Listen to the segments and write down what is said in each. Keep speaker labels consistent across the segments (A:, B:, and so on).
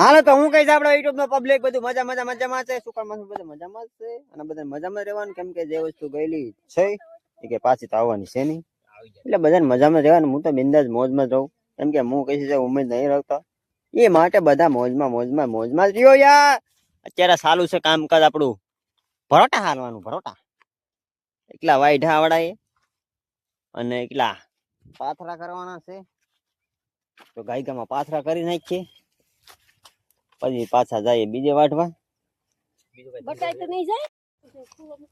A: હાલો તો હું કહીશ આપડે યુટ્યુબ નો પબ્લિક બધું મજામાં છે. સુકાળમાં બધું મજામાં જ છે અને બધા મજામાં રહેવાનું, કેમ કે જે વસ્તુ ગયેલી છે એ કે પાછી તો આવવાની છે નહીં. એટલે બધાને મજામાં રહેવાનું. હું તો બિંદાસ મોજમાં જ રહું, કેમ કે હું કહીશ ઉમેદ નહીં રહેતા. એ માટે બધા મોજમાં જ રહ્યો યાર. અત્યારે સારું છે કામકાજ આપણું. પરોટા હાલવાનું, પરોટા એકલા વાઈઢા આવડાય અને એકલા પાથરા કરવાના છે. તો ગાયકામાં પાથરા કરી નાખીએ, પછી પાછા જાય બીજે વાટવા.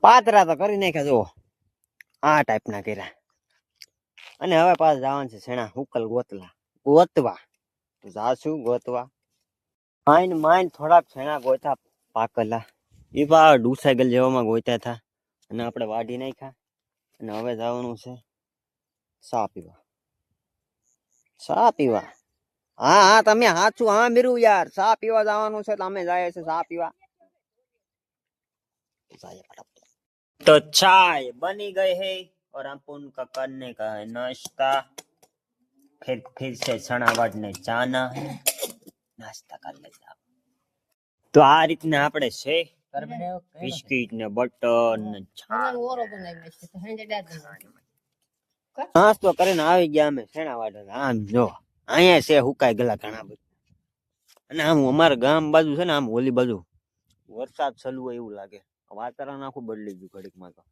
A: પાથરા તો કરી નાખ્યા, જો આ ટાઈપ ના કર્યા. અને હવે પાછા જવાનું છે સેણા હુકલ ગોતવા. તો જાશું ગોતવા. માઇન થોડાક સેણા ગોતા પાકલા. એ બા ડૂસાઈગલ જેવામાં ગોત્યા હતા અને આપણે વાઢી નાખ્યા. અને હવે જવાનું છે ચા પીવા. હા તમે હાચું હા મીરું યાર, ચા પીવા જવાનું છે. અમે જાય છે ચા પીવા. तो चाय बनी गई है और हम उनका करने का है नाश्ता. फिर से सनावट ने जाना है, नाश्ता कर लेता. तो आ રીતના આપણે છે બિસ્કિટ ને બટર ને નાસ્તો કરીને આવી ગયા અમે સેણાવાડ. આમ જો અહીંયા છે હુકાઈ ગયેલા ઘણા બધા. અને આમ અમારા ગામ બાજુ છે ને, આમ ઓલી બાજુ વરસાદ ચાલુ હોય એવું લાગે. વાતાવરણ આખું બદલી ગયું ઘડીકમાં. તો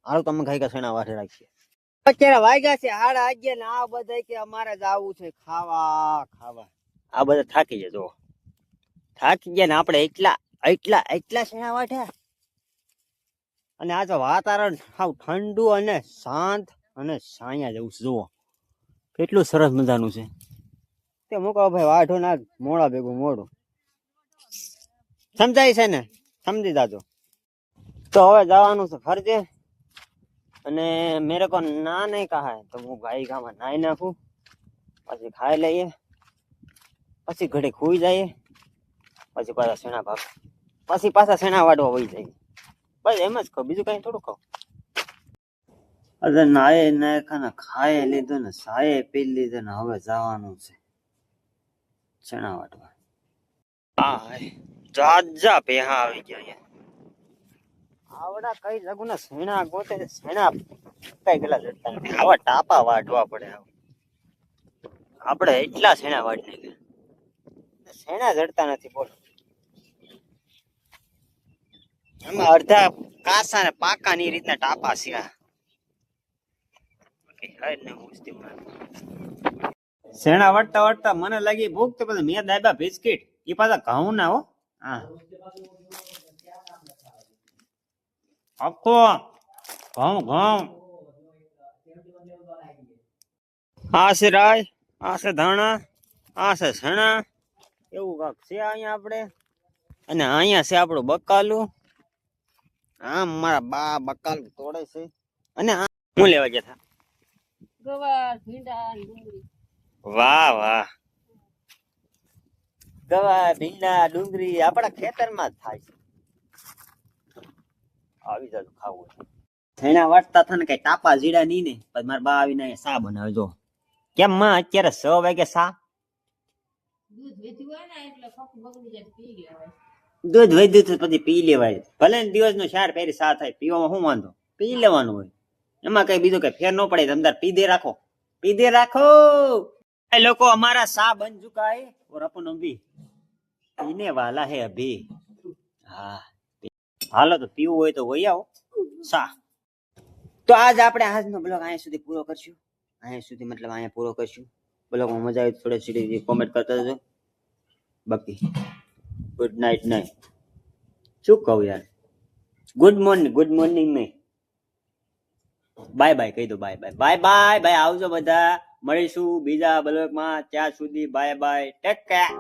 A: હાલો તમે ખાઈ સેણા વાઢે રાખીએ. અત્યારે વાગ્યા છે 11:30 ને આ બધા કે અમારે જવું છે ખાવા. આ બધા થાકી જાય, જો થાકી ગયા ને આપણે એટલા સેણા વાઢ્યા. અને આ તો વાતાવરણ સાવ ઠંડુ અને શાંત અને છાયા જેવું છે. જુઓ કેટલું સરસ મજાનું છે. તે મૂકો ભાઈ, વાઢો ના મોડા ભેગું મોડું સમજાય છે ને, સમજી જાજો. તો હવે જવાનું છે ફરજે. અને મેરે કો ના નહીં કહા હે તો હું ગાયકામાં નાઈ નાખું, પછી ખાઈ લઈએ, પછી ઘડી ખુઈ જાય, પછી પાછા સેણા ભાગ, પછી પાછા સેણા વાડવા વહી જાય. બસ એમ જ કહું, બીજું કઈ થોડું કહું. અરે નાય નાખાને ખાય લીધું ને સાયે પી લીધું ને હવે જવાનું છે સેણા વાટવા. જાજા પેહા આવી ગયા. આવડા કઈ જગુ ને સેણા ગોતે, સેણા કઈ ગયેલા જડતા નથી. આવા ટાપા વાઢવા પડે. આપણે એટલા સેણા વાઢી ગયા, સેણા જડતા નથી. બોલો, એમાં અડધા કાસા ને પાકા ની રીતના ટાપા છે. સેણા વટતા વટતા મને લાગી ભૂખ, તો પછી મેં દાબા બિસ્કિટ. એ પાછા ઘઉં ના હો. હા આખો ઘઉં. આ છે રાય, આ છે ધાણા, આ છે સેણા, એવું કાક છે અહીંયા આપણે. અને અહીંયા છે આપણું બકાલું. આમ મારા બા બકાલું તોડે છે. અને હું લેવા ગયા હતા ગવાર, ભીંડા, ડુંગળી. વાહ ગવાર, ભીંડા, ડુંગળી આપણા ખેતરમાં જ થાય છે. આવી જાવ ખાવું. સેણા વાટતા હતા ને કઈ ટાપા જીડા નહીં ને, પછી મારા બા આવીને અહીંયા સા બનાવે. જો કેમ માં અત્યારે 6 વાગે સા? દૂધ વધ્યું પછી પી લેવાય. ભલે ને દિવસનો 4 ફેરી સા થાય, પીવામાં શું વાંધો, પી લેવાનું હોય. એમાં કઈ બીજું કઈ ફેર ન પડે. તમતાર પી દે રાખો. એ લોકો અમારા સા બન ચુકા હે और अपन अभी पीने वाला है अभी. હા હાલો તો પીવું હોય તો વહી આવો સા. તો આજ આપણે આજનો બ્લોગ અહીંયા સુધી પૂરો કરશું. અહીંયા પૂરો કરશું. બ્લોગમાં મજા આવી થોડી સીધી કોમેન્ટ કરતા જજો. બાકી ગુડ નાઇટ નહીં, શું કહું યાર, ગુડ મોર્નિંગ નહીં, બાય કહી દો. બાય આવજો બધા. મળીશું બીજા બ્લોગમાં. ત્યાં સુધી બાય ટેક કેર.